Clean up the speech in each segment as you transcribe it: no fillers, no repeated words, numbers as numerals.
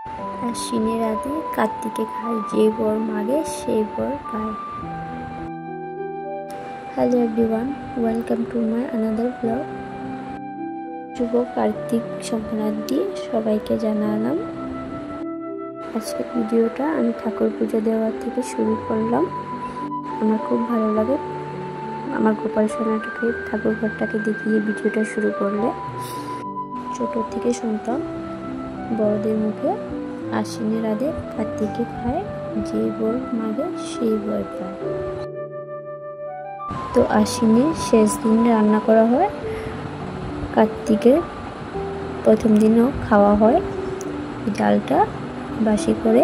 আশ্বিনের রাতে কার্তিকে খায়, যে বর মাগে সেই বর পায়। Hello everyone, welcome to my another blog. শুভ কার্তিক সংক্রান্তি সবাইকে জানালাম। আজকের ভিডিওটা আমি ঠাকুর পুজো দেওয়ার থেকে শুরু করলাম। আমার খুব ভালো লাগে আমার গোপাল সোনাটাকে ঠাকুর ঘরটাকে দেখিয়ে ভিডিওটা শুরু করলে। ছোট থেকে শুনতাম বড়দের মুখে, আশ্বিনের রাতে কার্তিকে খায়, যে বর মাগে সেই বর পায়। তো আশ্বিনের শেষ দিন রান্না করা হয়, কার্তিকের প্রথম দিনও খাওয়া হয় ডালটা বাসি করে।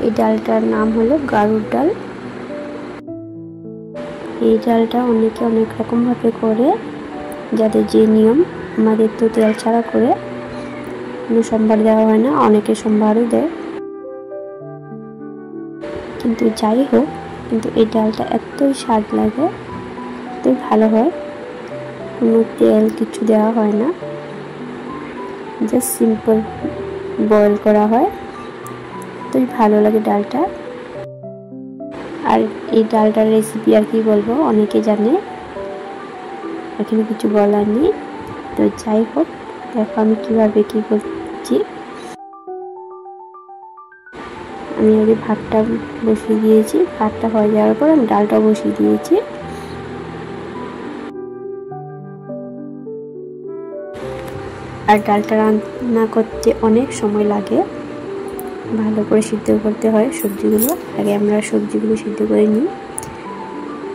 এই ডালটার নাম হলো গাড়ুর ডাল। এই ডালটা অনেকে অনেক রকম ভাবে করে, যাদের যে নিয়ম। আমাদের তো তেল ছাড়া করে কোনো সোমবার দেওয়া হয় না, অনেকে সোমবারও দেয়। কিন্তু যাই হোক, কিন্তু এই ডালটা এতই স্বাদ লাগে, এতই ভালো হয়। কোনো তেল কিছু দেওয়া হয় না, জাস্ট সিম্পল বয়েল করা হয়। এতই ভালো লাগে ডালটা। আর এই ডালটার রেসিপি আর কি বলবো, অনেকে জানে, এখানে কিছু বলার নেই। তো যাই হোক, দেখো আমি কিভাবে কি করছি। আমি আগে ভাতটা বসিয়ে দিয়েছি, ভাতটা হয়ে যাওয়ার পর আমি ডালটা বসিয়ে দিয়েছি। আর ডালটা রান্না করতে অনেক সময় লাগে, ভালো করে সিদ্ধ করতে হয় সবজিগুলো। আগে আমরা সবজিগুলো সিদ্ধ করে নিই,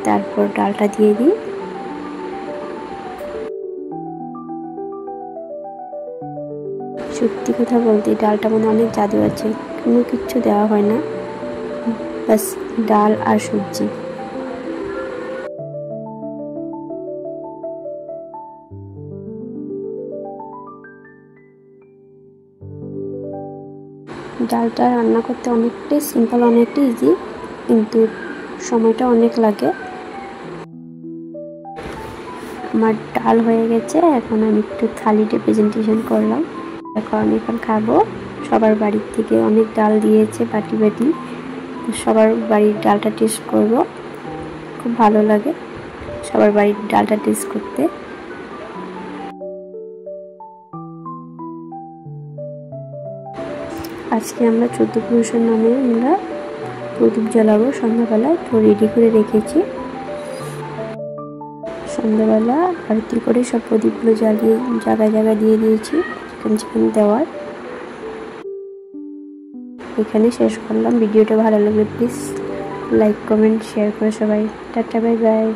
তারপর ডালটা দিয়ে দিই। সত্যি কথা বলতে ডালটার মধ্যে অনেক জাদু আছে, কোনো কিচ্ছু দেওয়া হয় না, বাস ডাল আর সবজি। ডালটা রান্না করতে অনেকটাই সিম্পল, অনেকটাই ইজি, কিন্তু সময়টা অনেক লাগে। আমার ডাল হয়ে গেছে, এখন আমি একটু থালিতে প্রেজেন্টেশন করলাম। এখন আমি এখন খাবো। সবার বাড়ির থেকে অনেক ডাল দিয়েছে, বাটি বাটি। সবার বাড়ির ডালটা টেস্ট করব, খুব ভালো লাগে সবার বাড়ির ডালটা টেস্ট করতে। আজকে আমরা 14 পুরুষের নামে আমরা প্রদীপ জ্বালাবো সন্ধ্যাবেলায়, তো রেডি করে রেখেছি। সন্ধ্যাবেলা আরতি করে সব প্রদীপগুলো জ্বালিয়ে জায়গায় জায়গায় দিয়ে দিয়েছি, যেখানে যেখানে দেওয়ার। এখানে শেষ করলাম। ভিডিওটা ভালো লাগলে প্লিজ লাইক, কমেন্ট, শেয়ার করে সবাই টাটা, বাই বাই।